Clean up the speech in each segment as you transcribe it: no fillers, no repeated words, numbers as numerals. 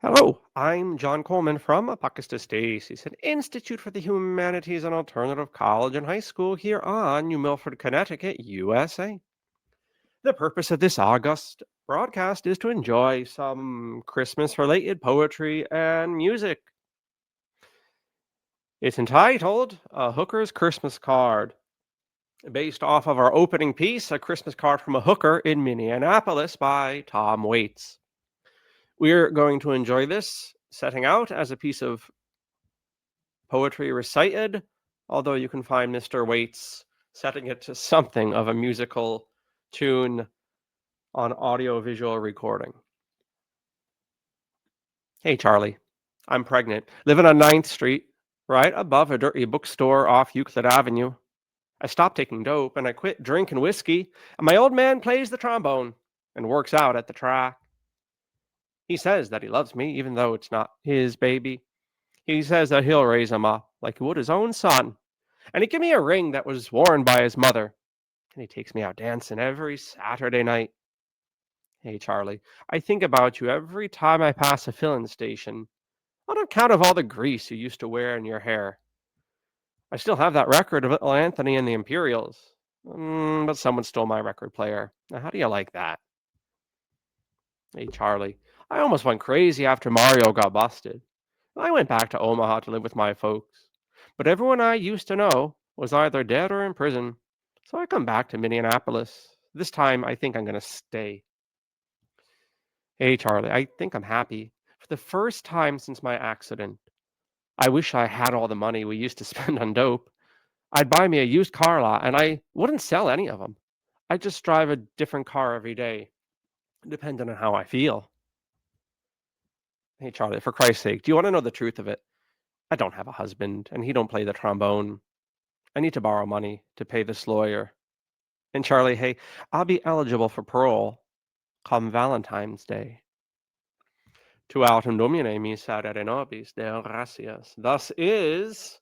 Hello, I'm John Coleman from ApocatastasisInstitute for the Humanities and Alternative College and High School here on New Milford, Connecticut, USA. The purpose of this August broadcast is to enjoy some Christmas-related poetry and music. It's entitled A Hooker's Christmas Card, based off of our opening piece, A Christmas Card from a Hooker in Minneapolis by Tom Waits. We're going to enjoy this setting out as a piece of poetry recited, although you can find Mr. Waits setting it to something of a musical tune on audio-visual recording. Hey, Charlie, I'm pregnant, living on 9th Street, right above a dirty bookstore off Euclid Avenue. I stopped taking dope and I quit drinking whiskey, and my old man plays the trombone and works out at the track. He says that he loves me, even though it's not his baby. He says that he'll raise him up like he would his own son. And he gave me a ring that was worn by his mother. And he takes me out dancing every Saturday night. Hey, Charlie, I think about you every time I pass a filling station, on account of all the grease you used to wear in your hair. I still have that record of Little Anthony and the Imperials, but someone stole my record player. Now, how do you like that? Hey, Charlie, I almost went crazy after Mario got busted. I went back to Omaha to live with my folks, but everyone I used to know was either dead or in prison, so I come back to Minneapolis. This time, I think I'm going to stay. Hey, Charlie, I think I'm happy. For the first time since my accident, I wish I had all the money we used to spend on dope. I'd buy me a used car lot, and I wouldn't sell any of them. I'd just drive a different car every day, depending on how I feel. Hey, Charlie, for Christ's sake, do you want to know the truth of it? I don't have a husband, and he don't play the trombone. I need to borrow money to pay this lawyer. And Charlie, hey, I'll be eligible for parole come Valentine's Day. Tu autem Domine miserere nobis, Deo gratias. Thus is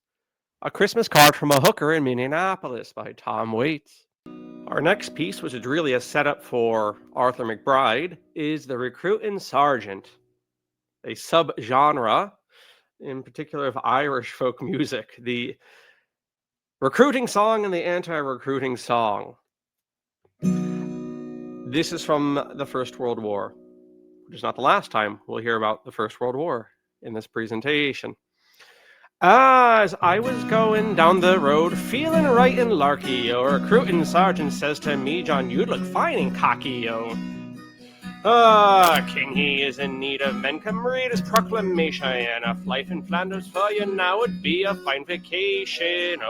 A Christmas Card from a Hooker in Minneapolis by Tom Waits. Our next piece, which is really a setup for Arthur McBride, is The Recruiting Sergeant, a subgenre, in particular of Irish folk music, the recruiting song and the anti-recruiting song. This is from the First World War, which is not the last time we'll hear about the First World War in this presentation. As I was going down the road, feeling right and larky, a recruiting sergeant says to me, John, you'd look fine and cocky, King, he is in need of men. Come read his proclamation. A life in Flanders for you now would be a fine vacation.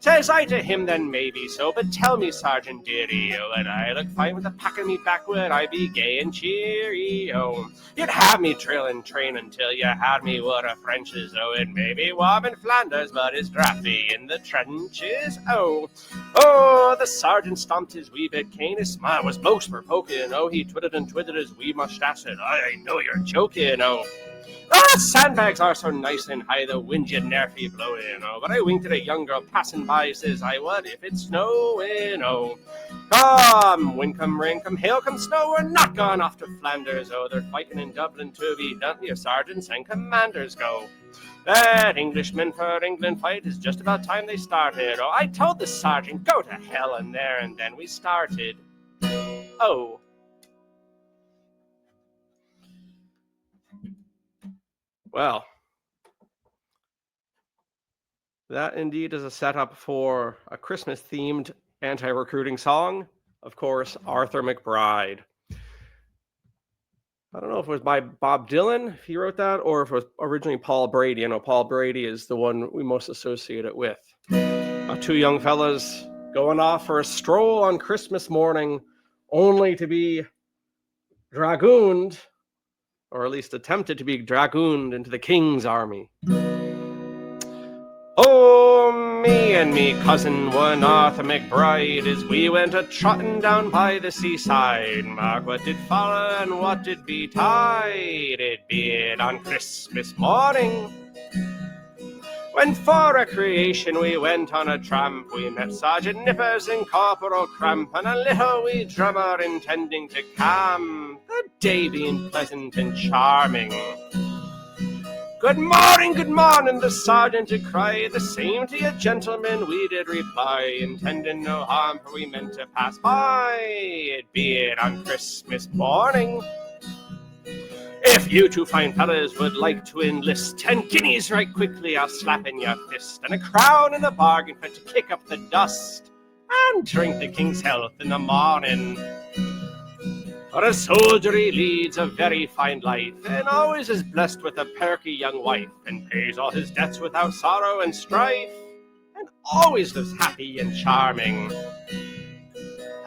Says I to him, then maybe so, but tell me, Sergeant dearie, would I look fine with a pack of me back? Would I be gay and cheery? You'd have me drill and train until you had me what a French is. It may be warm in Flanders, but it's drafty in the trenches. The sergeant stomped his wee bit cane. His smile was most provoking. He twittered and twittered his wee mustache said, I know you're joking, sandbags are so nice and high, the wind you'd ne'er feel blowing, but I winked at a young girl passing by, says I, what if it's snowing, Come, wind come, rain come, hail come, snow, we're not gone off to Flanders, they're fighting in Dublin to be done, your sergeants and commanders go. That Englishmen for England fight is just about time they started, I told the sergeant, go to hell, and there and then we started. Well, that indeed is a setup for a Christmas-themed anti-recruiting song. Of course, Arthur McBride. I don't know if it was by Bob Dylan, if he wrote that, or if it was originally Paul Brady. I know Paul Brady is the one we most associate it with. Two young fellas going off for a stroll on Christmas morning, only to be dragooned, or at least attempted to be dragooned into the king's army. Me and me cousin one Arthur McBride, as we went a-trotting down by the seaside, mark what did follow and what did betide. It be on Christmas morning, when for recreation we went on a tramp. We met Sergeant Nippers and Corporal Cramp, and a little wee drummer intending to camp, the day being pleasant and charming. good morning, the sergeant did cry. The same to you, gentlemen, we did reply, intending no harm, for we meant to pass by, it be it on Christmas morning. If you two fine fellas would like to enlist, 10 guineas right quickly I'll slap in your fist, and a crown in the bargain fit to kick up the dust, and drink the king's health in the morning. For a soldier he leads a very fine life, and always is blessed with a perky young wife, and pays all his debts without sorrow and strife, and always lives happy and charming.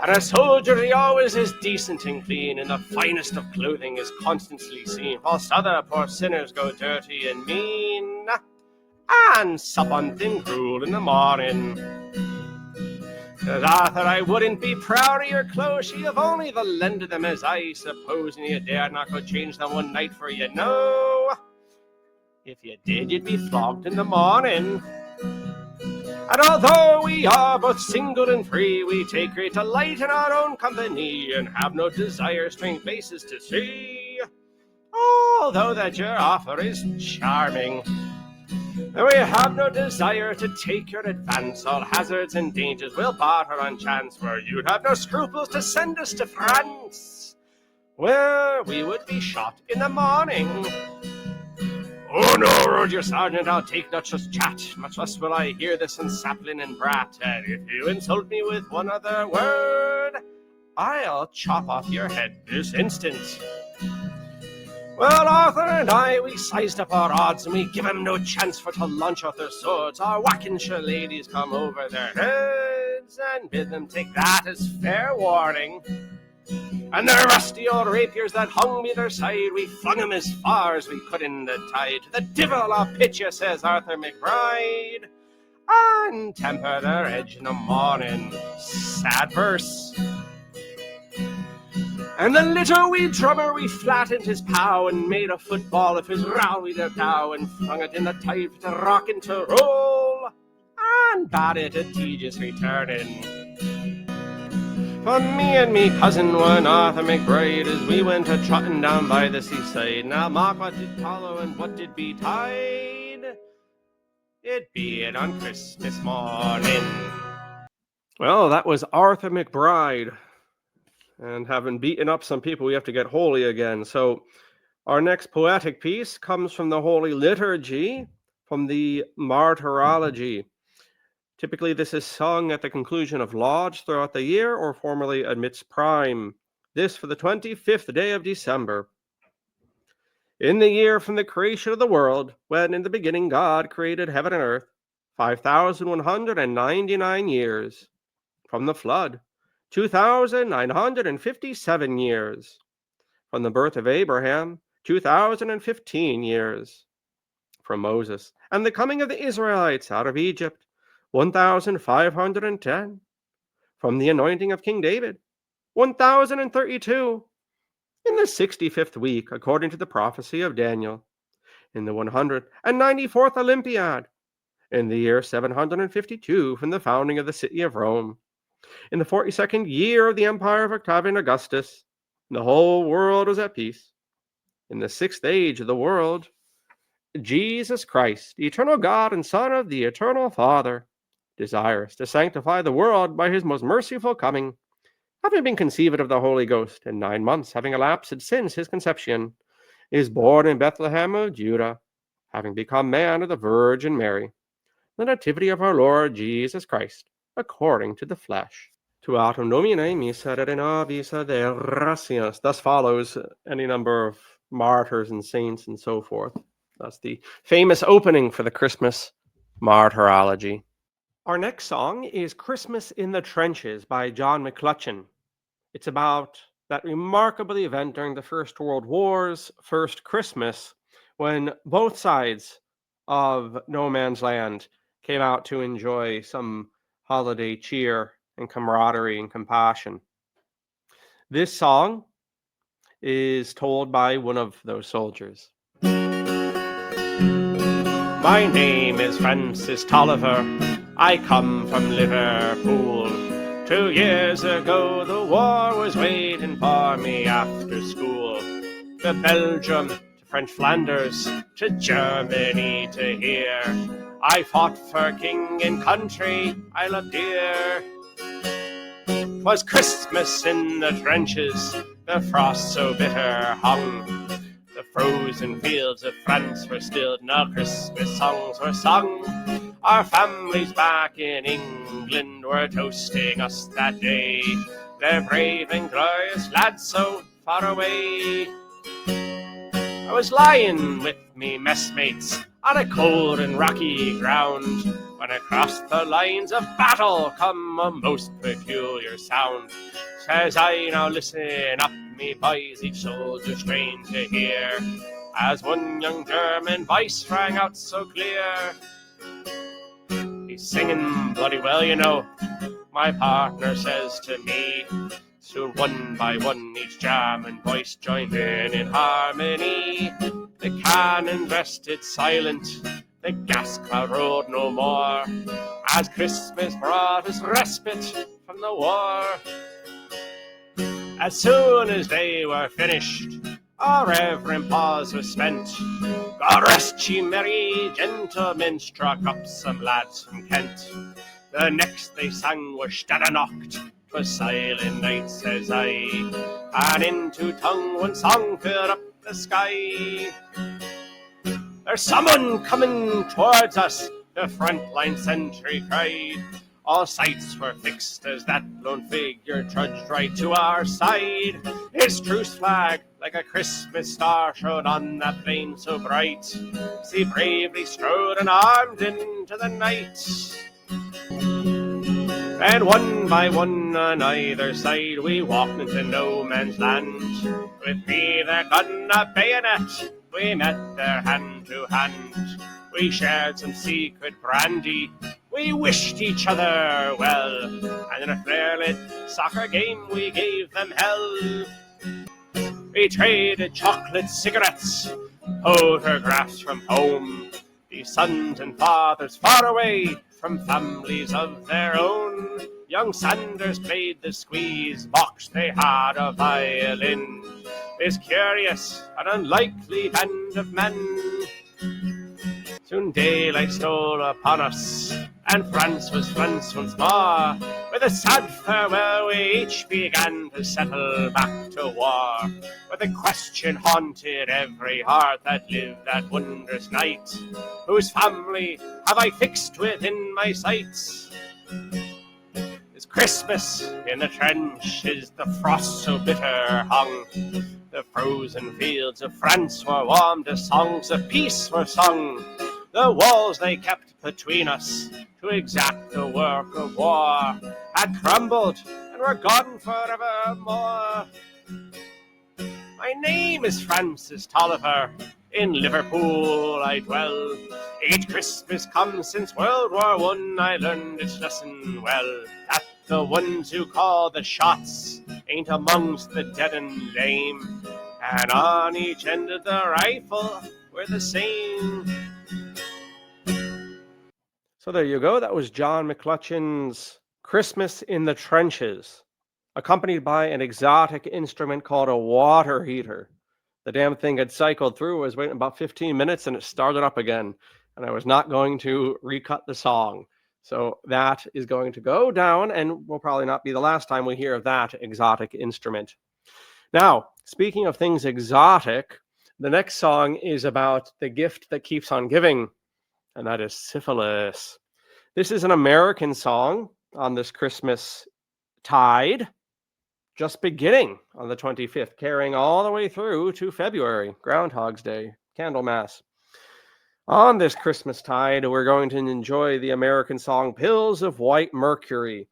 And a soldier he always is decent and clean, and the finest of clothing is constantly seen, whilst other poor sinners go dirty and mean, and sup on thin gruel in the morning. Says Arthur, I wouldn't be proud of your clothes, ye have only the lend of them, as I suppose, and you dare not go change them one night, for you know, if you did, you'd be flogged in the morning. And although we are both single and free, we take great delight in our own company, and have no desire strange faces to see, although that your offer is charming. And we have no desire to take your advance, all hazards and dangers we'll barter on chance, for you'd have no scruples to send us to France, where we would be shot in the morning. Oh no, roared your sergeant, I'll take not just chat, much less will I hear this in sapling and brat, and if you insult me with one other word, I'll chop off your head this instant. Well, Arthur and I, we sized up our odds, and we give 'em no chance for to launch out their swords. Our Wackenshire ladies come over their heads, and bid them take that as fair warning. And their rusty old rapiers that hung by their side, we flung 'em as far as we could in the tide. To the divil I'll pitch you, says Arthur McBride, and temper their edge in the morning. Sad verse. And the little wee drummer we flattened his pow, and made a football of his row with a dow, and flung it in the tide to rock and to roll, and bade it a tedious returning. For me and me cousin one Arthur McBride, as we went a trotting down by the seaside, now mark what did follow and what did betide, it be it on Christmas morning. Well, that was Arthur McBride. And having beaten up some people, we have to get holy again. So our next poetic piece comes from the Holy Liturgy, from the Martyrology. Typically, this is sung at the conclusion of Lodge throughout the year, or formerly amidst Prime. This for the 25th day of December. In the year from the creation of the world, when in the beginning God created heaven and earth, 5,199 years. From the flood, 2,957 years. From the birth of Abraham, 2,015 years. From Moses and the coming of the Israelites out of Egypt, 1,510. From the anointing of King David, 1,032. In the 65th week, according to the prophecy of Daniel. In the 194th Olympiad. In the year 752 from the founding of the city of Rome. In the 42nd year of the empire of Octavian Augustus, the whole world was at peace. In the 6th age of the world, Jesus Christ, the eternal God and Son of the eternal Father, desirous to sanctify the world by his most merciful coming, having been conceived of the Holy Ghost, and 9 months having elapsed since his conception, is born in Bethlehem of Judah, having become man of the Virgin Mary, the nativity of our Lord Jesus Christ, according to the flesh. Tu autem Domine miserere nobis de gracias. Thus follows any number of martyrs and saints and so forth. That's the famous opening for the Christmas Martyrology. Our next song is Christmas in the Trenches by John McClutchan. It's about that remarkable event during the First World War's first Christmas, when both sides of no man's land came out to enjoy some holiday cheer and camaraderie and compassion. This song is told by one of those soldiers. My name is Francis Tolliver. I come from Liverpool. 2 years ago the war was waiting for me after school. The Belgium to French Flanders to Germany to here. I fought for king and country I loved dear. 'Twas Christmas in the trenches, the frost so bitter hung. The frozen fields of France were stilled, no Christmas songs were sung. Our families back in England were toasting us that day. They're brave and glorious lads so far away. I was lying with me messmates on a cold and rocky ground when across the lines of battle come a most peculiar sound. Says I, now listen up, me boys, each soldier strained to hear, as one young German voice rang out so clear. He's singing bloody well, you know, my partner says to me. Soon one by one each German voice joined in harmony. The cannons rested silent, the gas cloud rolled no more, as Christmas brought us respite from the war. As soon as they were finished, our reverent pause was spent. God rest ye merry gentlemen, struck up some lads from Kent. The next they sang was Stadanacht, 'twas silent night, says I, and into tongue one song filled up the sky. There's someone coming towards us, the frontline sentry cried. All sights were fixed as that lone figure trudged right to our side. His truce flag, like a Christmas star, shone on that plain so bright. He bravely strode unarmed into the night. And one by one on either side we walked into no man's land. With me their gun, a bayonet, we met there hand to hand. We shared some secret brandy, we wished each other well, and in a flare-lit soccer game we gave them hell. We traded chocolate cigarettes, photographs from home, these sons and fathers far away from families of their own. Young Sanders played the squeeze box, they had a violin, this curious and unlikely band of men. Soon daylight stole upon us, and France was France once more. With a sad farewell we each began to settle back to war. But the question haunted every heart that lived that wondrous night, whose family have I fixed within my sights? This Christmas in the trenches the frost so bitter hung. The frozen fields of France were warmed as songs of peace were sung. The walls they kept between us to exact the work of war had crumbled and were gone forevermore. My name is Francis Tolliver, in Liverpool I dwell. Each Christmas comes since World War I learned its lesson well, that the ones who call the shots ain't amongst the dead and lame, and on each end of the rifle we're the same. So there you go. That was John McClutchan's Christmas in the Trenches, accompanied by an exotic instrument called a water heater. The damn thing had cycled through. I was waiting about 15 minutes and it started up again. And I was not going to recut the song. So that is going to go down and will probably not be the last time we hear of that exotic instrument. Now, speaking of things exotic, the next song is about the gift that keeps on giving, and that is syphilis. This is an American song on this Christmas tide, just beginning on the 25th, carrying all the way through to February, Groundhog's Day, Candlemas. On this Christmas tide, we're going to enjoy the American song Pills of White Mercury.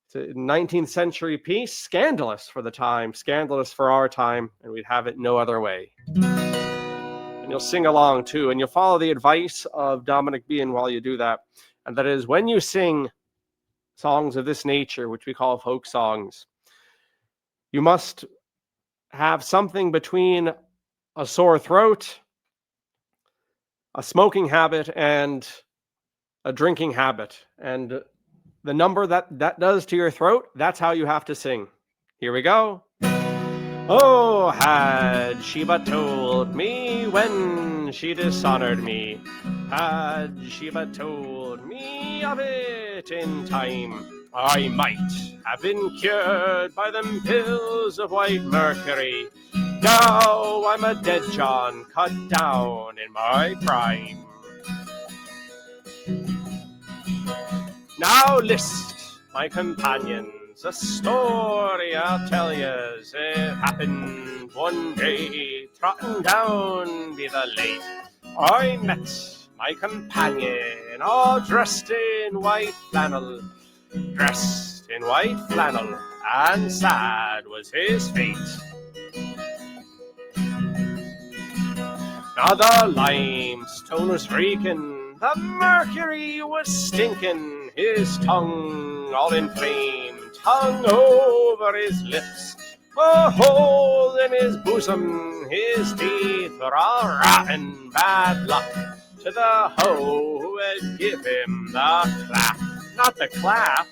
It's a 19th century piece, scandalous for the time, scandalous for our time, and we'd have it no other way. And you'll sing along too, and you'll follow the advice of Dominic Bean while you do that. And that is, when you sing songs of this nature, which we call folk songs, you must have something between a sore throat, a smoking habit, and a drinking habit. And the number that does to your throat, that's how you have to sing. Here we go. Oh, had she but told me when she dishonored me, had she but told me of it in time, I might have been cured by them pills of white mercury. Now I'm a dead John, cut down in my prime. Now list, my companions, a story I'll tell yez. It happened one day, trotting down by the lake. I met my companion, all dressed in white flannel, and sad was his fate. Now the limestone was reeking, the mercury was stinking, his tongue all inflamed hung over his lips, a hole in his bosom, his teeth were all rotten. Bad luck to the hoe who had give him the clap, not the clap.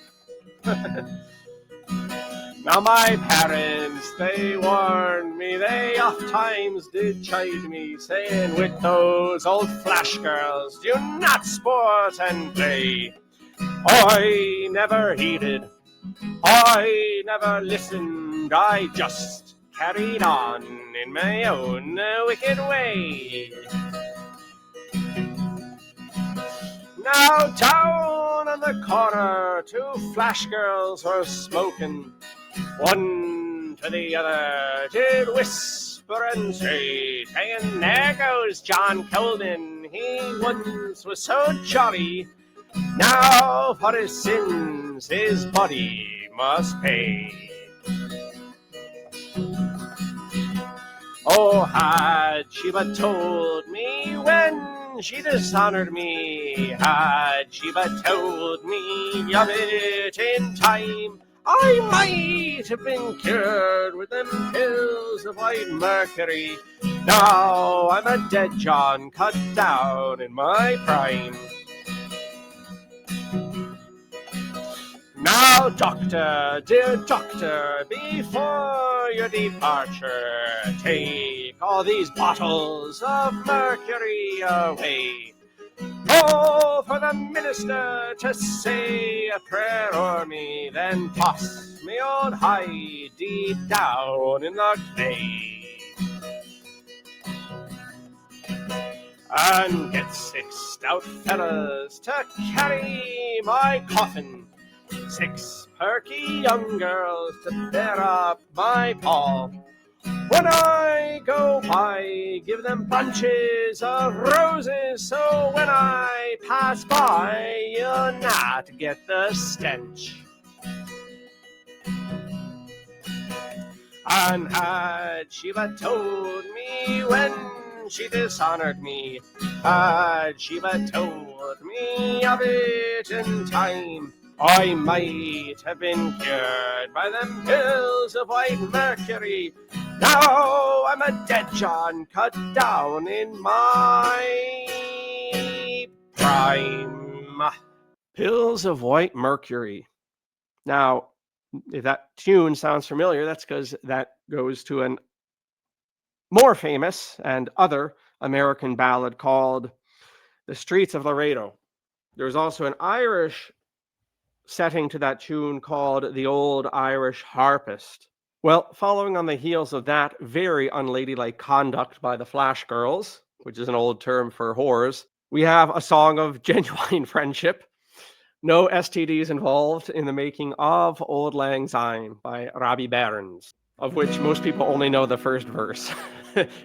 Now my parents, they warned me, they oft times did chide me, saying with those old flash girls, do not sport and play. I never heeded, I never listened, I just carried on in my own wicked way. Now down on the corner, two flash girls were smoking. One to the other did whisper and say, saying, there goes John Colden, he once was so jolly, now for his sins his body must pay. Oh, had she but told me when she dishonored me, had she but told me of it in time, I might have been cured with them pills of white mercury. Now I'm a dead John, cut down in my prime. Now, doctor, dear doctor, before your departure, take all these bottles of mercury away. Oh, for the minister to say a prayer o'er me, then toss me old hide deep down in the clay. And get 6 stout fellas to carry my coffin, 6 perky young girls to bear up my pall. When I go by, give them bunches of roses, so when I pass by, you'll not get the stench. And had she but told me when she dishonored me, had she but told me of it in time, I might have been cured by them pills of white mercury. Now I'm a dead John, cut down in my prime. Pills of white mercury. Now, if that tune sounds familiar, that's because that goes to an more famous and other American ballad called The Streets of Laredo. There's also an Irish setting to that tune called The Old Irish Harpist. Well, following on the heels of that very unladylike conduct by the Flash Girls, which is an old term for whores, we have a song of genuine friendship. No STDs involved in the making of Old Lang Syne by Robbie Barons, of which most people only know the first verse.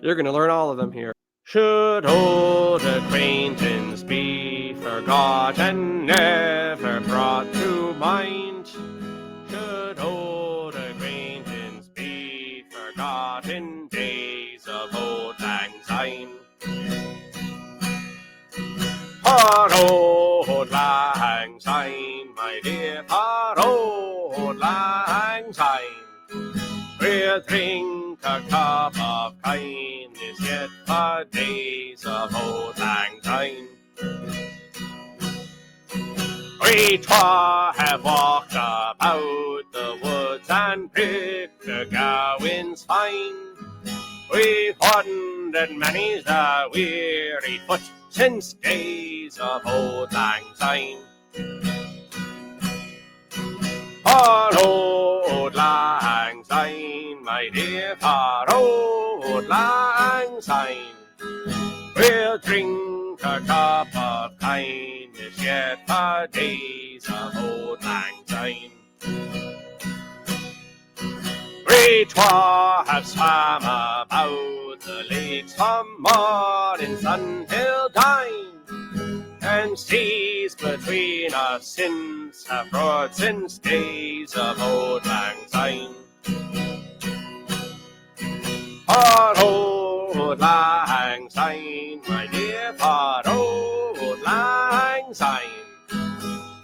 You're going to learn all of them here. Should old acquaintance be forgot and never brought to mind? Should old acquaintance be forgot in days of Old Lang Syne? For Old Lang Syne, my dear, for Old Lang Syne, we'll drink a cup of kindness yet for days of Old Lang Syne. We twa have walked about the woods and and pick the gowins fine. We've wandered many's the weary foot since days of old lang syne. For old lang syne, my dear, for old lang syne, we'll drink a cup of kindness yet for days of old lang syne. We twa have swam about the lakes from morning sun till dine, and seas between us since have roared since days of old lang syne. For old lang syne, my dear, for old lang syne,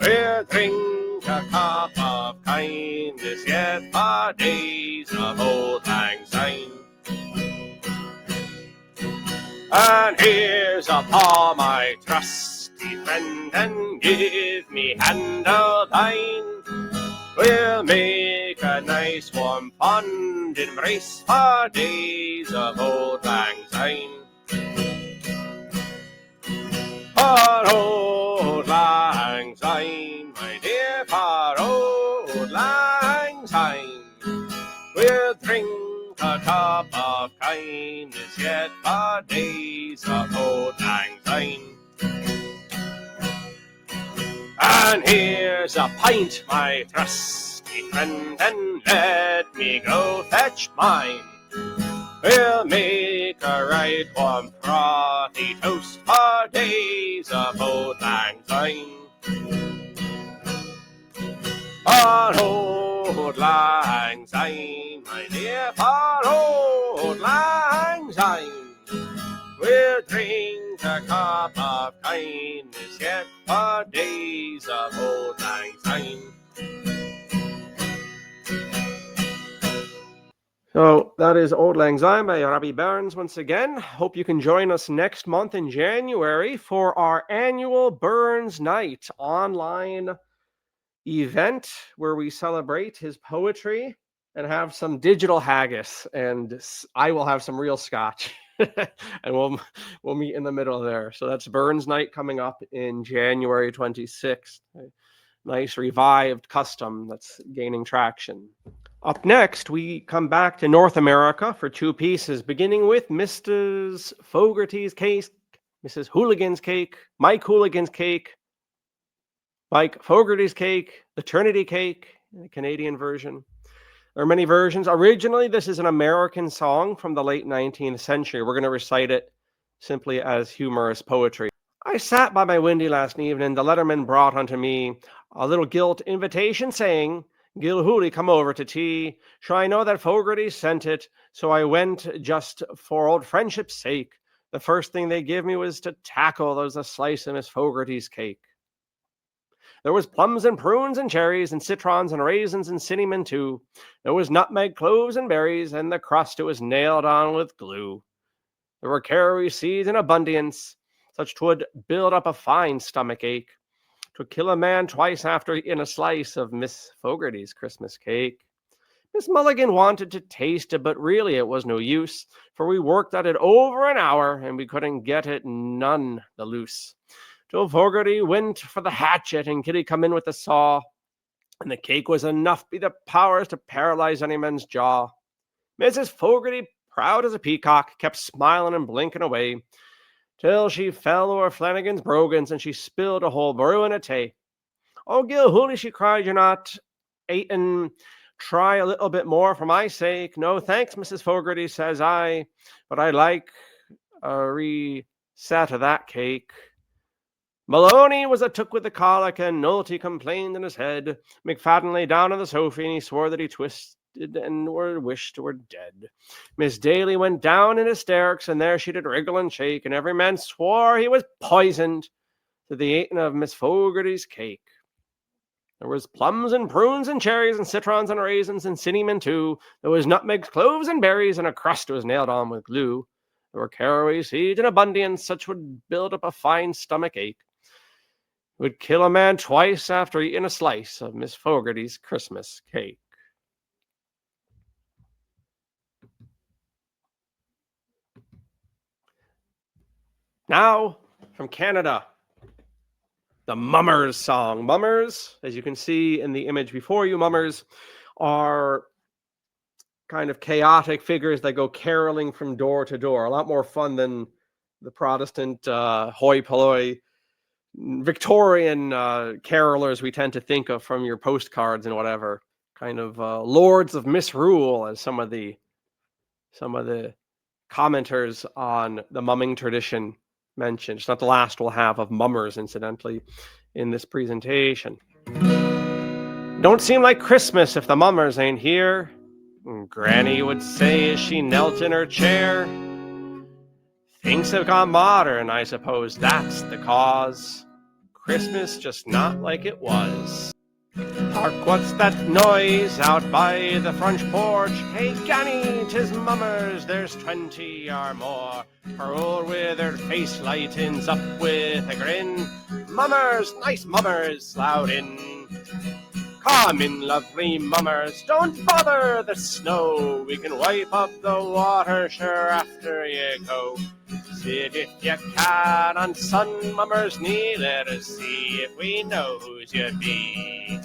we'll drink a cup of kindness yet for days of old lang syne. And here's a paw, my trusty friend, and give me hand of thine. We'll make a nice warm fond embrace for days of old lang syne. For old lang syne, my dear, for old lang syne, we'll drink a cup of kindness yet for days of old lang syne. And here's a pint, my trusty friend, and let me go fetch mine. We'll make a right warm frothy toast for days of old lang syne. For old lang syne, my dear, for old lang syne, we'll drink a cup of kindness yet for days of old lang syne. So that is Old Lang Syne by Robbie Burns once again. Hope you can join us next month in January for our annual Burns Night online event where we celebrate his poetry and have some digital haggis, and I will have some real scotch. And we'll meet in the middle there. So that's Burns Night coming up in January 26th. Nice revived custom that's gaining traction. Up next, we come back to North America for two pieces, beginning with Mrs. Fogarty's cake, Mrs. Hooligan's cake, Mike Hooligan's cake, Mike Fogarty's cake, Eternity cake, the Canadian version. There are many versions. Originally, this is an American song from the late 19th century. We're going to recite it simply as humorous poetry. I sat by my windy last evening. The letterman brought unto me a little gilt invitation saying, Gil Hooley, come over to tea. Sure, I know that Fogarty sent it, so I went just for old friendship's sake. The first thing they give me was to tackle. There was a slice of Miss Fogarty's cake. There was plums and prunes and cherries and citrons and raisins and cinnamon too. There was nutmeg, cloves and berries, and the crust it was nailed on with glue. There were caraway seeds in abundance, such 'twould build up a fine stomach ache. 'Twould kill a man twice after eating a slice of Miss Fogarty's Christmas cake. Miss Mulligan wanted to taste it, but really it was no use, for we worked at it over an hour, and we couldn't get it none the loose. Till Fogarty went for the hatchet, and Kitty come in with the saw, and the cake was enough be the powers to paralyze any man's jaw. Mrs. Fogarty, proud as a peacock, kept smiling and blinking away, till she fell over Flanagan's brogans, and she spilled a whole brew in a tay. Oh, Gil Hooley, she cried, you're not eating. Try a little bit more for my sake. No, thanks, Mrs. Fogarty, says I, but I like a reset of that cake. Maloney was a took with the colic, and Nolte complained in his head. McFadden lay down on the sofa, and he swore that he twisted and wished were dead. Miss Daly went down in hysterics, and there she did wriggle and shake, and every man swore he was poisoned to the eating of Miss Fogarty's cake. There was plums and prunes and cherries and citrons and raisins and cinnamon too. There was nutmegs, cloves and berries, and a crust was nailed on with glue. There were caraway seeds in abundance, such would build up a fine stomach ache. It would kill a man twice after eating a slice of Miss Fogarty's Christmas cake. Now, from Canada, the Mummers song. Mummers, as you can see in the image before you, mummers are kind of chaotic figures that go caroling from door to door. A lot more fun than the Protestant hoi polloi Victorian carolers we tend to think of from your postcards and whatever. Kind of lords of misrule, as some of the commenters on the mumming tradition mentioned. It's not the last we'll have of mummers, incidentally, in this presentation. Don't seem like Christmas if the mummers ain't here, Granny would say as she knelt in her chair. Things have gone modern, I suppose that's the cause. Christmas just not like it was. Hark, what's that noise out by the front porch? Hey, Ganny, 'tis mummers, there's 20 or more. Her old withered face lightens up with a grin. Mummers, nice mummers, loud in. Come in, lovely mummers, don't bother the snow. We can wipe up the water, sure, after you go. Sit if you can on sun, mummers knee, let us see if we know whose you be.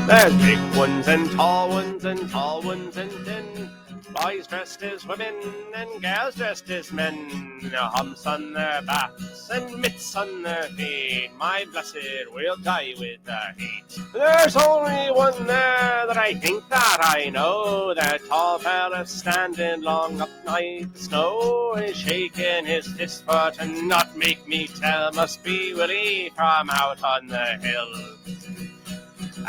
There's big ones and tall ones and tall ones and thin, boys dressed as women and gals dressed as men. Humps on their backs and mitts on their feet, my blessed, we'll die with the heat. There's only one there that I think that I know, that tall fella standing long up night. The snow is shaking his fist for to not make me tell, must be Willie from out on the hill.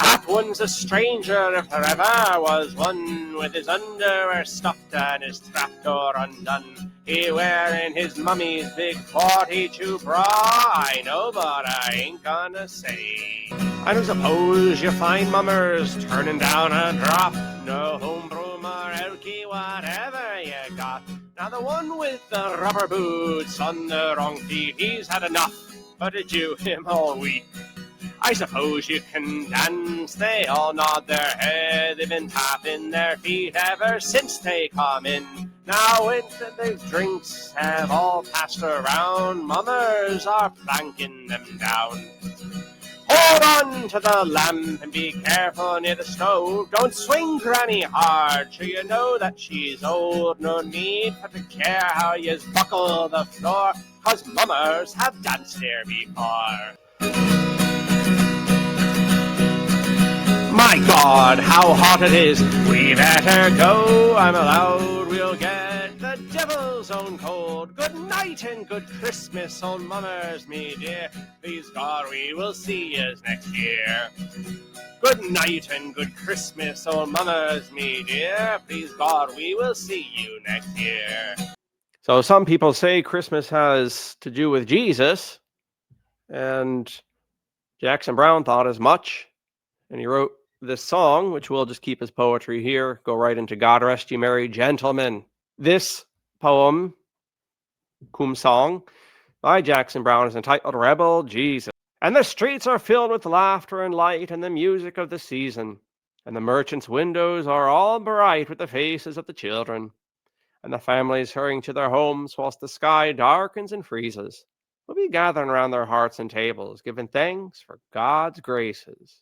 That one's a stranger if there ever was one, with his underwear stuffed and his trapdoor undone. He wearing his mummy's big 42 bra, I know, but I ain't gonna say. I don't suppose you find mummers turning down a drop, no home broom or elky, whatever you got. Now the one with the rubber boots on the wrong feet, he's had enough, but did you him all week? I suppose you can dance, they all nod their head, they've been tapping their feet ever since they come in. Now when the drinks have all passed around, mummers are planking them down. Hold on to the lamp and be careful near the stove, don't swing Granny hard, sure you know that she's old, no need for to care how you buckle the floor, 'cause mummers have danced here before. My God, how hot it is, we better go, I'm allowed we'll get the devil's own cold. Good night and good Christmas, old mummers, me dear, please God we will see yous next year. Good night and good Christmas, old mummers, me dear, please God we will see you next year. So some people say Christmas has to do with Jesus, and Jackson Browne thought as much, and he wrote this song, which we'll just keep as poetry here, go right into God Rest Ye Merry Gentlemen. This poem, cum song, by Jackson Browne is entitled Rebel Jesus. And the streets are filled with laughter and light and the music of the season, and the merchants' windows are all bright with the faces of the children, and the families hurrying to their homes whilst the sky darkens and freezes will be gathering around their hearts and tables, giving thanks for God's graces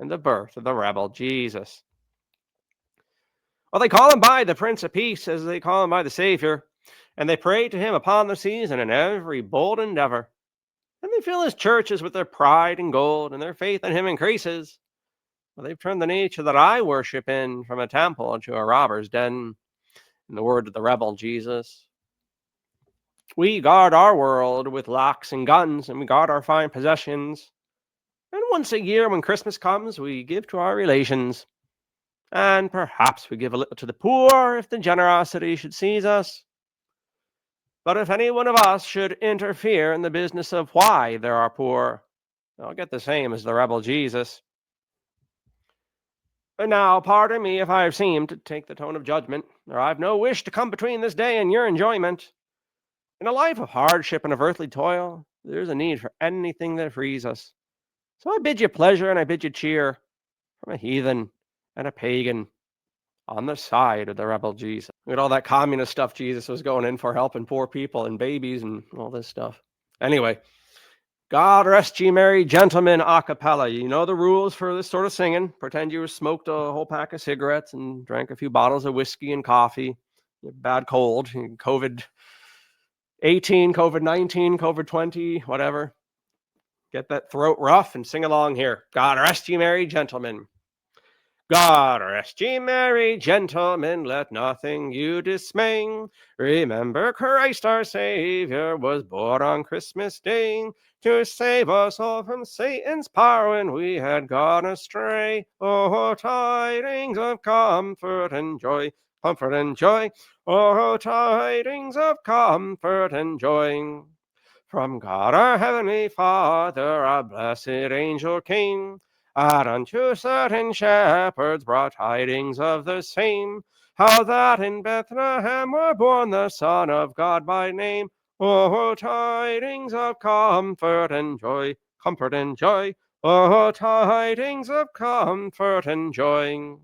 and the birth of the rebel Jesus. Well, they call him by the Prince of Peace, as they call him by the Savior, and they pray to him upon the seas and in every bold endeavor. And they fill his churches with their pride and gold, and their faith in him increases. Well, they've turned the nature that I worship in from a temple to a robber's den, in the word of the rebel Jesus. We guard our world with locks and guns, and we guard our fine possessions. And once a year, when Christmas comes, we give to our relations. And perhaps we give a little to the poor if the generosity should seize us. But if any one of us should interfere in the business of why there are poor, I'll get the same as the rebel Jesus. But now, pardon me if I have seemed to take the tone of judgment, or I've no wish to come between this day and your enjoyment. In a life of hardship and of earthly toil, there's a need for anything that frees us. So I bid you pleasure and I bid you cheer from a heathen and a pagan on the side of the rebel Jesus. Look at all that communist stuff Jesus was going in for, helping poor people and babies and all this stuff. Anyway, God rest ye merry gentlemen a cappella. You know the rules for this sort of singing. Pretend you smoked a whole pack of cigarettes and drank a few bottles of whiskey and coffee. You have bad cold, COVID-18, COVID-19, COVID-20, whatever. Get that throat rough and sing along here. God rest ye merry gentlemen. God rest ye merry gentlemen, let nothing you dismay. Remember Christ our Savior was born on Christmas Day to save us all from Satan's power when we had gone astray. Oh, tidings of comfort and joy, comfort and joy. Oh, tidings of comfort and joy. From God our heavenly Father, our blessed angel came, and unto certain shepherds brought tidings of the same, how that in Bethlehem were born the Son of God by name. Oh, tidings of comfort and joy, comfort and joy. Oh, tidings of comfort and joy.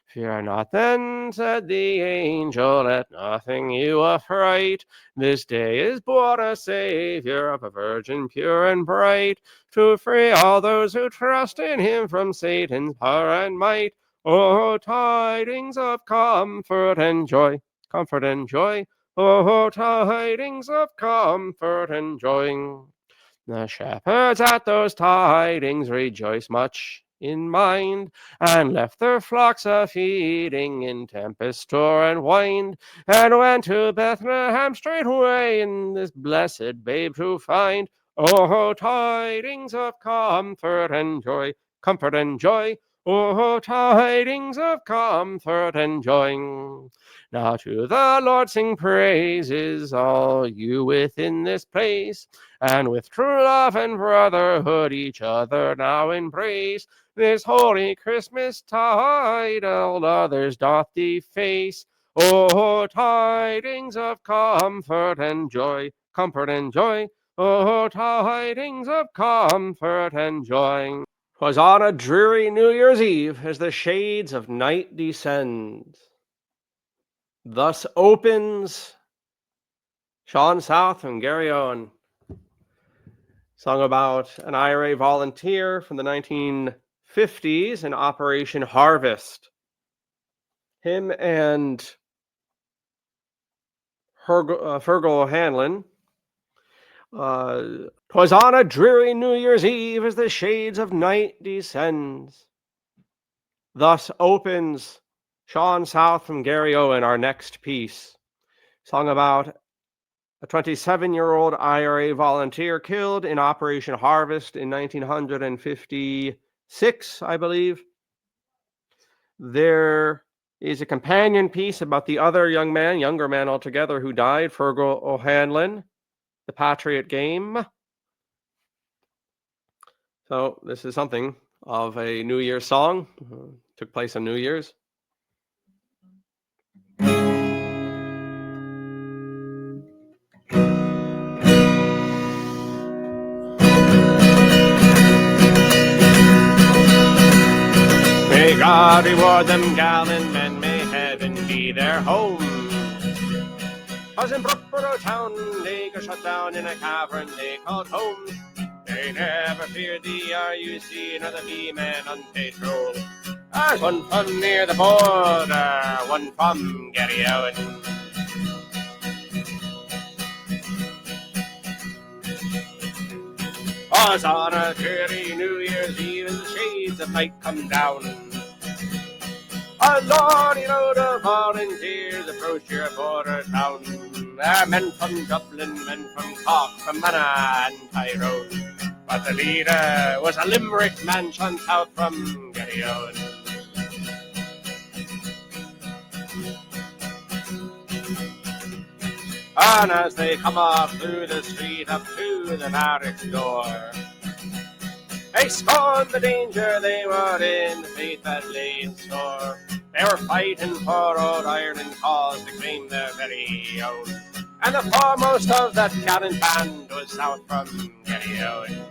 Fear not then, said the angel, let nothing you affright. This day is born a Savior of a virgin pure and bright, to free all those who trust in him from Satan's power and might. Oh, tidings of comfort and joy, comfort and joy. Oh, tidings of comfort and joy. The shepherds at those tidings rejoiced much in mind, and left their flocks a-feeding in tempest, storm, and wind, and went to Bethlehem straightway in this blessed babe to find. Oh, tidings of comfort and joy, comfort and joy. Oh, tidings of comfort and joy. Now to the Lord sing praises, all you within this place, and with true love and brotherhood each other now embrace. This holy Christmas tide all others doth deface. Oh, tidings of comfort and joy, comfort and joy. Oh, tidings of comfort and joy. 'Twas on a dreary New Year's Eve as the shades of night descend. Thus opens Sean South and Gary Owen. Song about an IRA volunteer from the 1950s in Operation Harvest. Him and Fergal O'Hanlon. 'Twas on a dreary New Year's Eve as the shades of night descends. Thus opens Sean South from Gary Owen, our next piece. Song about a 27-year-old IRA volunteer killed in Operation Harvest in 1956, I believe. There is a companion piece about the other younger man altogether, who died, Fergal O'Hanlon, the Patriot Game. So this is something of a New Year's song. Took place on New Year's. May God reward them gallant men, may heaven be their home. 'Twas in Brookborough town, they got shut down in a cavern they called home. They never feared the RUC nor the B-men on patrol. There's one from near the border, one from Gary Owen. Was on a dreary New Year's Eve and the shades of night come down. A lordy load of volunteers approached your border town. There are men from Dublin, men from Cork, from Manna and Tyrone. But the leader was a Limerick man, Sean South from Gary Owen. And as they come off through the street up to the barracks door, they scorned the danger they were in, the fate that lay in store. They were fighting for old Ireland cause to claim their very own. And the foremost of that gallant band was South from Gary Owen.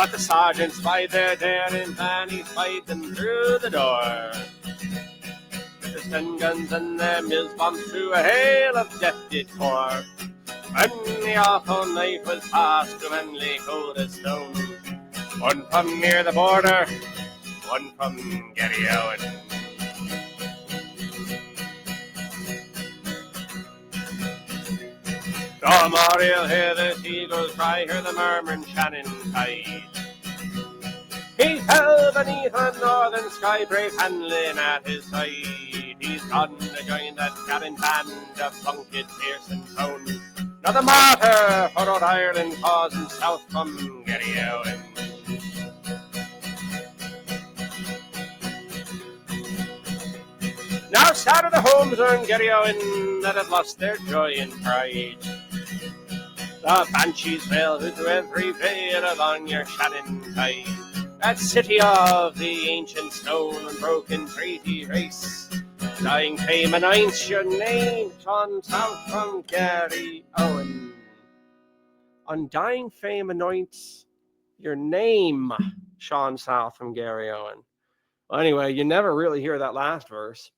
But the sergeant spied their daring and he spied them through the door. With their stun guns and their mills bombs through a hail of death did pour. When the awful night was past, the manly cold as stone. One from near the border, one from Garryowen. Tomorrow you'll hear the seagulls cry, hear the murmuring Shannon tide. He fell beneath a northern sky, brave Hanlon at his side. He's gone to join that gallant band of Plunkett, Pearce and Tone. Now the martyr for Rhode Ireland causing south from Garryowen. Now sad are the homes on Garryowen that have lost their joy and pride. The banshees wail through every vale along your Shannon tide. That city of the ancient stone and broken treaty race. Dying fame anoints your name, Sean South from Garryowen. Undying fame anoints your name, Sean South from Garryowen. Well, anyway, you never really hear that last verse.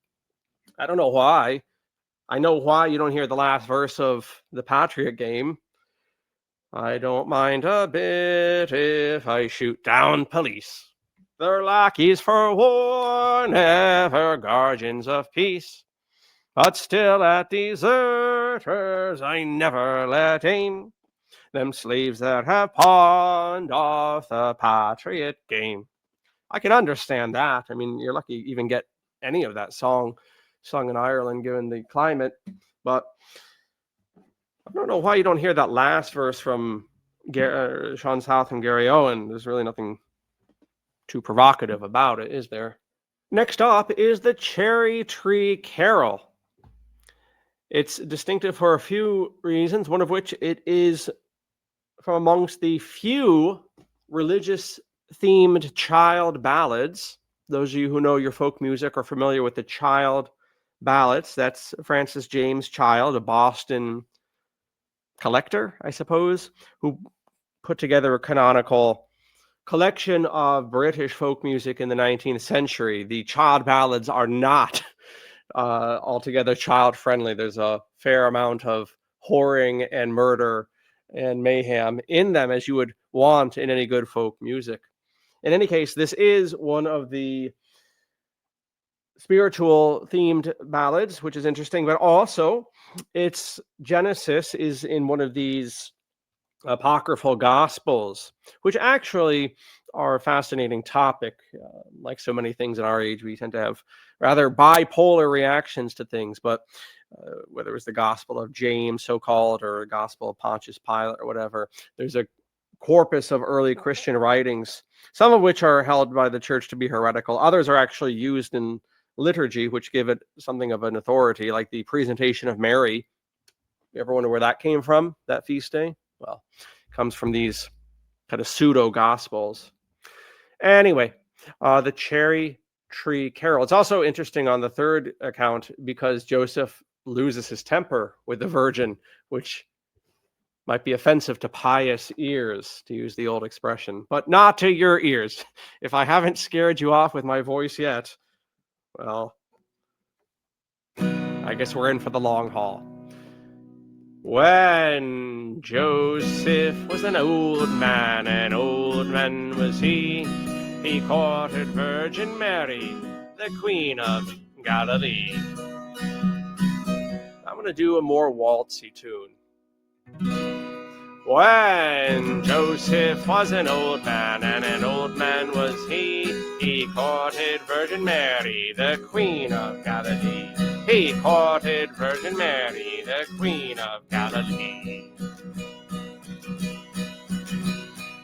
I don't know why. I know why you don't hear the last verse of the Patriot game. I don't mind a bit if I shoot down police. They're lackeys for war, never guardians of peace. But still at deserters I never let aim. Them slaves that have pawned off the Patriot game. I can understand that. I mean, you're lucky you even get any of that song sung in Ireland given the climate. But I don't know why you don't hear that last verse from Sean South and Garryowen. There's really nothing too provocative about it, is there? Next up is the Cherry Tree Carol. It's distinctive for a few reasons, one of which it is from amongst the few religious-themed child ballads. Those of you who know your folk music are familiar with the child ballads. That's Francis James Child, a Boston collector, I suppose, who put together a canonical collection of British folk music in the 19th century. The child ballads are not altogether child-friendly. There's a fair amount of whoring and murder and mayhem in them, as you would want in any good folk music. In any case, this is one of the spiritual themed ballads, which is interesting, but also its genesis is in one of these apocryphal gospels, which actually are a fascinating topic. Like so many things in our age, we tend to have rather bipolar reactions to things, but whether it was the Gospel of James, so-called, or the Gospel of Pontius Pilate or whatever, there's a corpus of early Christian writings, some of which are held by the church to be heretical. Others are actually used in liturgy, which give it something of an authority, like the Presentation of Mary. You ever wonder where that came from, that feast day? Well, it comes from these kind of pseudo-gospels. Anyway, the Cherry Tree Carol. It's also interesting on the third account because Joseph loses his temper with the Virgin, which might be offensive to pious ears, to use the old expression, but not to your ears. If I haven't scared you off with my voice yet, well, I guess we're in for the long haul. When Joseph was an old man was he courted Virgin Mary, the Queen of Galilee. I'm going to do a more waltzy tune. When Joseph was an old man was he courted Virgin Mary, the Queen of Galilee. He courted Virgin Mary, the Queen of Galilee.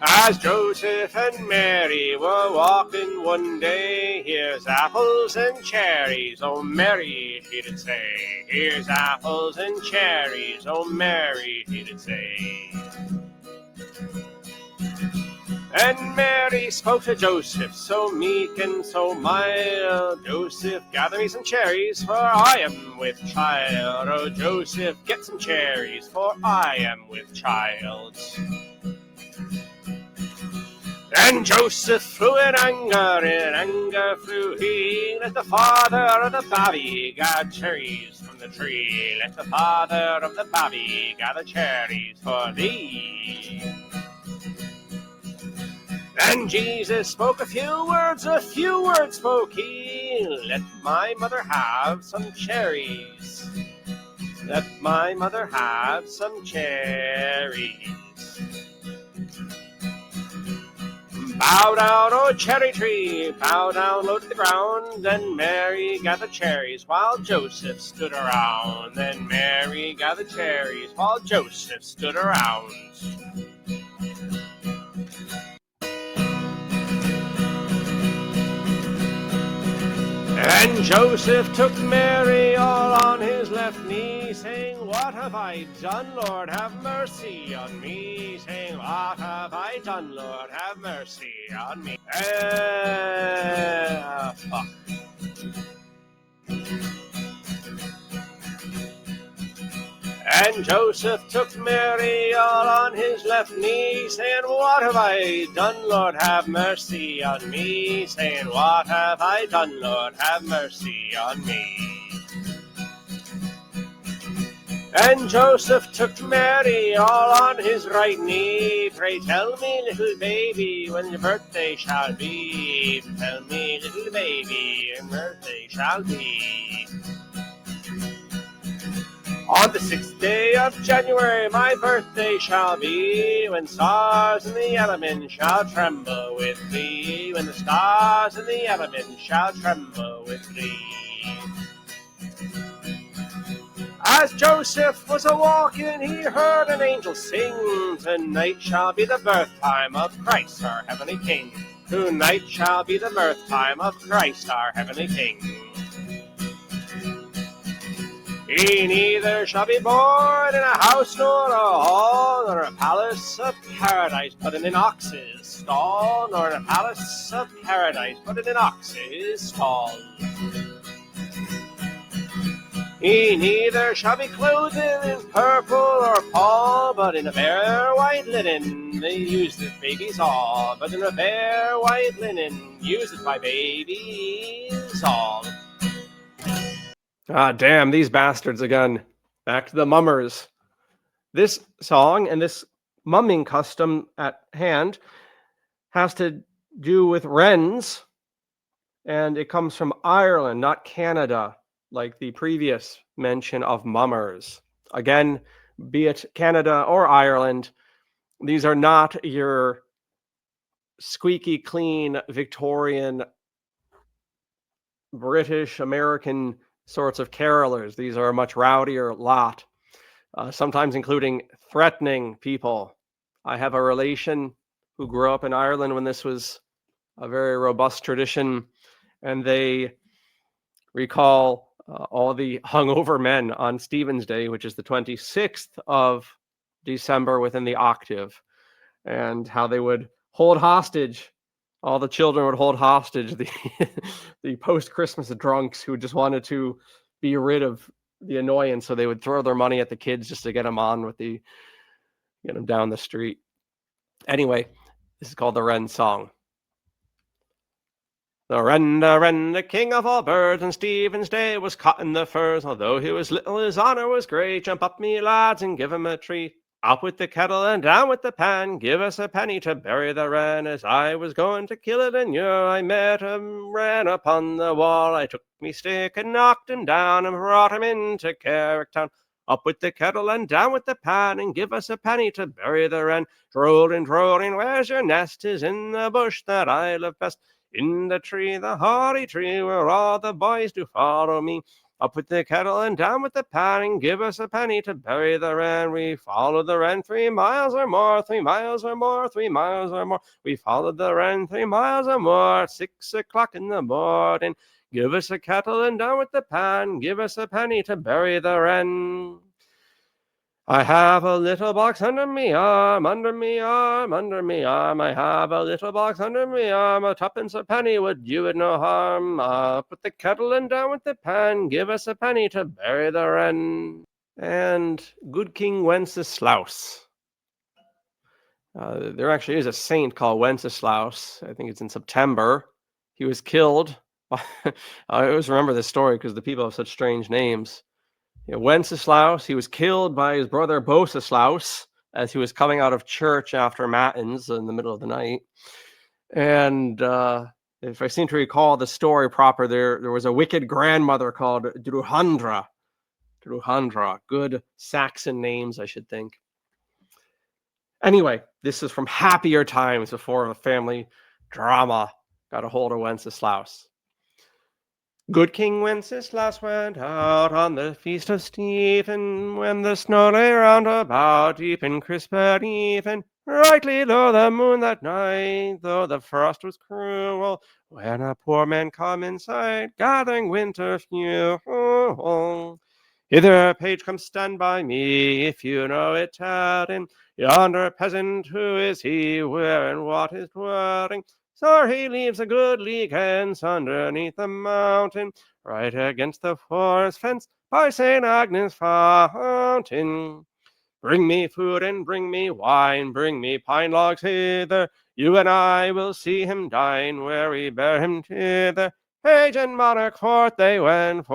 As Joseph and Mary were walking one day, here's apples and cherries, oh Mary, she did say. Here's apples and cherries, oh Mary, she did say. And Mary spoke to Joseph, so meek and so mild. Joseph, gather me some cherries, for I am with child. Oh, Joseph, get some cherries, for I am with child. And Joseph flew in anger flew he. Let the father of the babby gather cherries from the tree. Let the father of the babby gather cherries for thee. And Jesus spoke a few words spoke he. Let my mother have some cherries. Let my mother have some cherries. Bow down, oh cherry tree, bow down low to the ground. Then Mary gathered cherries while Joseph stood around. Then Mary gathered cherries while Joseph stood around. And Joseph took Mary all on his left knee, saying, What have I done, Lord, have mercy on me? Saying, What have I done, Lord, have mercy on me? Apoc. And Joseph took Mary all on his left knee, saying, What have I done, Lord, have mercy on me? Saying, What have I done, Lord, have mercy on me? And Joseph took Mary all on his right knee. Pray tell me, little baby, when your birthday shall be. Tell me, little baby, when your birthday shall be. On the 6th day of January my birthday shall be, when stars in the elements shall tremble with thee, when the stars in the elements shall tremble with thee. As Joseph was a-walking, he heard an angel sing, Tonight shall be the birth time of Christ our heavenly King. Tonight shall be the birth time of Christ our heavenly King. He neither shall be born in a house nor a hall, nor a palace of paradise, but in an ox's stall, nor in a palace of paradise, but in an ox's stall. He neither shall be clothed in purple or pall, but in a fair white linen, they used it babies all, but in a fair white linen, used it by babies all. Ah, damn, these bastards again. Back to the mummers. This song and this mumming custom at hand has to do with wrens, and it comes from Ireland, not Canada, like the previous mention of mummers. Again, be it Canada or Ireland, these are not your squeaky clean Victorian British American sorts of carolers. These are a much rowdier lot, sometimes including threatening people. I have a relation who grew up in Ireland when this was a very robust tradition, and they recall all the hungover men on Stephen's Day, which is the 26th of December within the octave, and how they would hold hostage. All the children would hold hostage the post-Christmas drunks who just wanted to be rid of the annoyance, so they would throw their money at the kids just to get them down the street. Anyway, this is called the Wren Song. The wren, the king of all birds, on Stephen's Day was caught in the furs. Although he was little, his honor was great. Jump up, me lads, and give him a treat. Up with the kettle and down with the pan, give us a penny to bury the wren. As I was going to kill it in Ure, I met him, ran upon the wall. I took me stick and knocked him down, and brought him into Carrick town. Up with the kettle and down with the pan, and give us a penny to bury the wren. Drolling, where's your nest? 'Tis in the bush that I love best. In the tree, the holly tree, where all the boys do follow me. Up with the kettle and down with the pan, and give us a penny to bury the wren. We followed the wren 3 miles or more, 3 miles or more, 3 miles or more. We followed the wren 3 miles or more, at 6 o'clock in the morning. Give us a kettle and down with the pan, give us a penny to bury the wren. I have a little box under me arm, under me arm, under me arm. I have a little box under me arm, a twopence a penny would do it no harm. Up with the kettle and down with the pan, give us a penny to bury the wren. And good King Wenceslas. There actually is a saint called Wenceslaus. I think it's in September. He was killed. I always remember this story because the people have such strange names. Wenceslaus, he was killed by his brother Bosislaus as he was coming out of church after matins in the middle of the night. And if I seem to recall the story proper, there was a wicked grandmother called Druhandra. Good Saxon names, I should think. Anyway, this is from happier times before the family drama got a hold of Wenceslaus. Good King Wenceslaus went out on the feast of Stephen, when the snow lay round about, deep and crisp at even. Rightly low the moon that night, though the frost was cruel, when a poor man come in sight, gathering winter fuel. Hither, page, come stand by me, if you know it, tell him. Yonder peasant, who is he, where and what is dwelling? Sir, he lives a good league hence, underneath the mountain, right against the forest fence, by St. Agnes' fountain. Bring me food and bring me wine, bring me pine logs hither. You and I will see him dine, where we bear him thither. Page and monarch, forth they went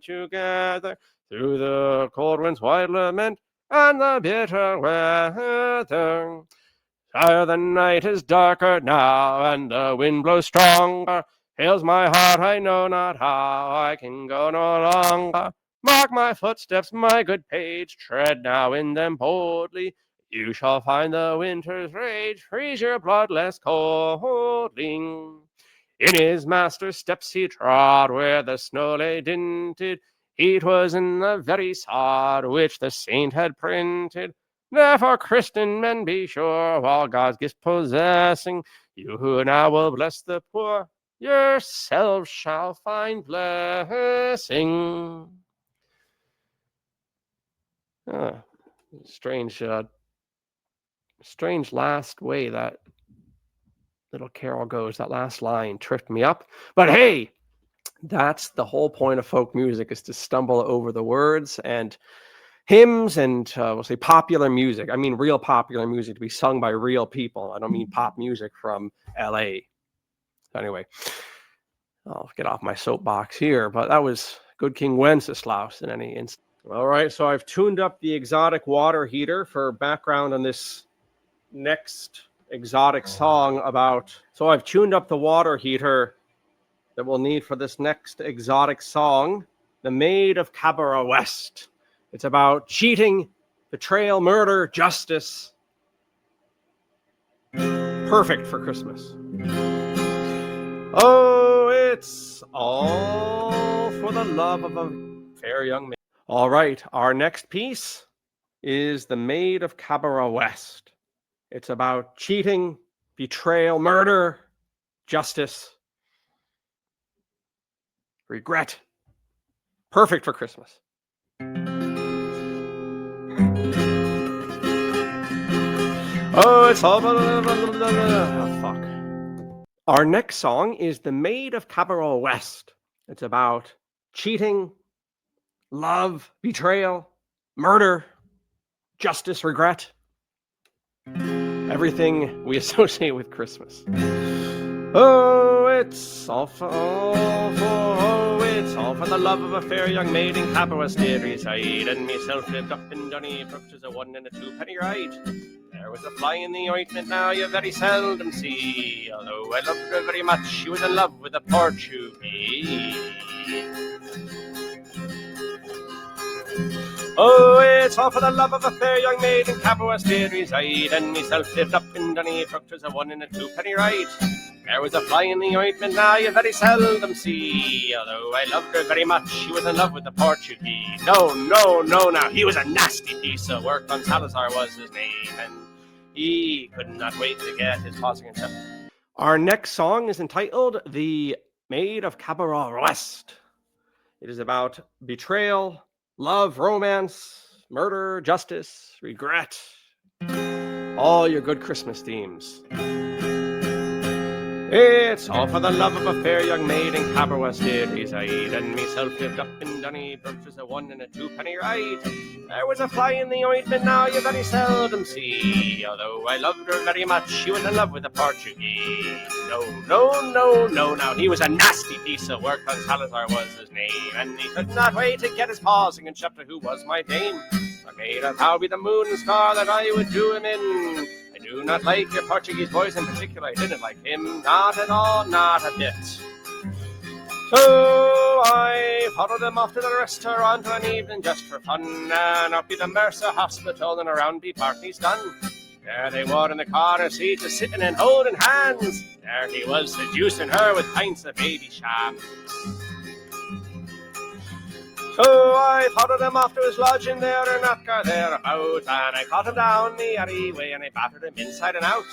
together, through the cold wind's wild lament, and the bitter weather. Sire, the night is darker now, and the wind blows stronger. Fails my heart, I know not how, I can go no longer. Mark my footsteps, my good page, tread now in them boldly. You shall find the winter's rage freeze your blood less coldly. In his master's steps he trod, where the snow lay dinted. It was in the very sod which the saint had printed. Therefore, Christian men, be sure, while God's gifts possessing, you who now will bless the poor, yourselves shall find blessing. Strange last way that little carol goes. That last line tripped me up. But hey, that's the whole point of folk music, is to stumble over the words. And hymns and we'll say popular music. I mean real popular music to be sung by real people. I don't mean pop music from LA. Anyway, I'll get off my soapbox here, but that was Good King Wenceslaus in any instance. All right, so I've tuned up the exotic water heater for background on this next exotic song about. So I've tuned up the water heater that we'll need for this next exotic song, The Maid of Cabaret West. It's about cheating, betrayal, murder, justice. Perfect for Christmas. Oh, it's all for the love of a fair young maid. All right, our next piece is The Maid of Cabaret West. It's about cheating, betrayal, murder, justice, regret. Perfect for Christmas. Oh, it's all... Oh, fuck. Our next song is The Maid of Cabaret West. It's about cheating, love, betrayal, murder, justice, regret. Everything we associate with Christmas. Oh, it's all for the love of a fair young maid in Cabaret did reside, and myself lived up in Donnybrook, 'tis a 1 and a 2 penny ride. There was a fly in the ointment now you very seldom see, although I loved her very much, she was in love with a Portuguese. Oh, it's all for the love of a fair young maid in Cabaret did reside, and myself lived up in Donnybrook, 'twas a 1 and a 2 penny ride. There was a fly in the ointment now you very seldom see, although I loved her very much, she was in love with the Portuguese. No, now, he was a nasty piece of work, Don Salazar was his name, and he could not wait to get his tossing himself. Our next song is entitled The Maid of Cabaret West. It is about betrayal, love, romance, murder, justice, regret. All your good Christmas themes. It's all for the love of a fair young maid in Caberwell did reside, and myself lived up in Donnybrook, 'twas a 1 and a 2 penny ride. There was a fly in the ointment now you very seldom see, although I loved her very much, she was in love with a Portuguese. No, now he was a nasty piece of work, on Salazar was his name, and he could not wait to get his paws in chapter who was my dame. I made a vow by the moon and star that I would do him in. I do not like your Portuguese boys in particular, I didn't like him, not at all, not a bit. So I followed them off to the restaurant one evening just for fun, and up to the Mercer Hospital and around the parties done. There they were in the corner seat, just sitting and holding hands. There he was seducing her with pints of baby shams. So I followed him off to his lodging there in Atcar thereabout, and I caught him down the alleyway and I battered him inside and out.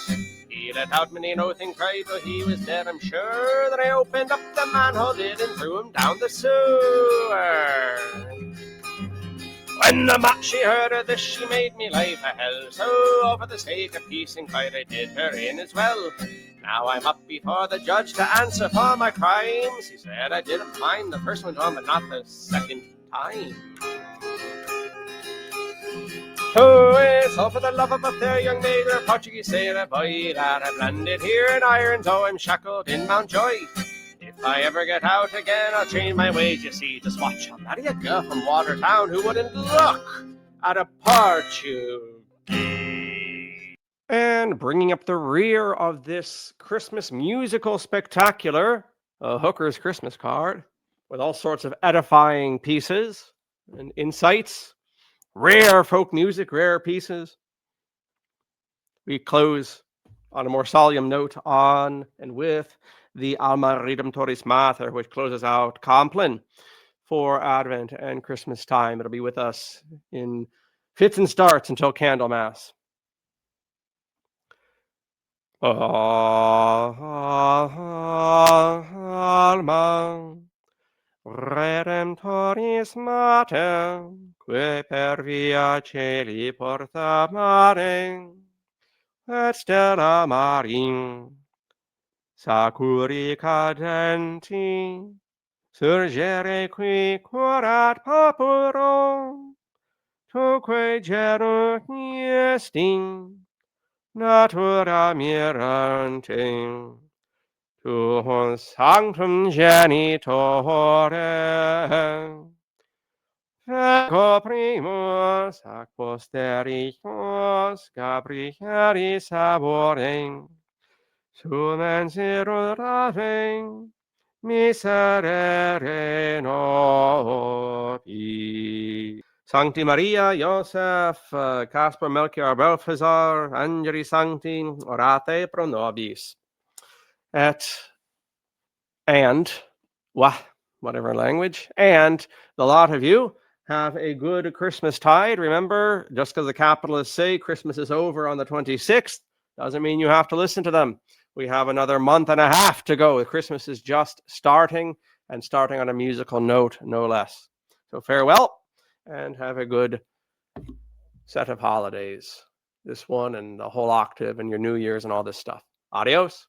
He let out many an oath and cried, though he was dead, I'm sure. Then I opened up the manhole lid and threw him down the sewer. When the match she heard of this, she made me life a hell. So over the sake of peace and quiet, I did her in as well. Now I'm up before the judge to answer for my crimes. He said I didn't mind the first one done, but not the second time. Oh, it's all for the love of a fair young maid or a Portuguese sailor boy that I've landed here in irons, oh, I'm shackled in Mountjoy. If I ever get out again, I'll change my ways, you see. Just watch, I'll marry a girl from Watertown who wouldn't look at a Portuguese. And bringing up the rear of this Christmas musical spectacular, a Hooker's Christmas card, with all sorts of edifying pieces and insights, rare folk music, rare pieces. We close on a more solemn note on and with the Alma Redemptoris Mater, which closes out Compline for Advent and Christmas time. It'll be with us in fits and starts until Candlemas. Alma Redemptoris Mater, que per via celi porta mare, et stella marin, sacuri cadenti, surgere qui curat papuro, tuque geruti estin, natura mirante, tu sanctum genitore, ecco primus ac posterius Gabrieli saborem, sumen sirurave miserere nobis. Sancti Maria, Joseph, Caspar, Melchior, Belfazar, Angeli Sancti, orate pro nobis. Whatever language, and the lot of you have a good Christmas tide. Remember, just because the capitalists say Christmas is over on the 26th, doesn't mean you have to listen to them. We have another month and a half to go. Christmas is just starting, and starting on a musical note, no less. So farewell, and have a good set of holidays. This one and the whole octave and your New Year's and all this stuff. Adios.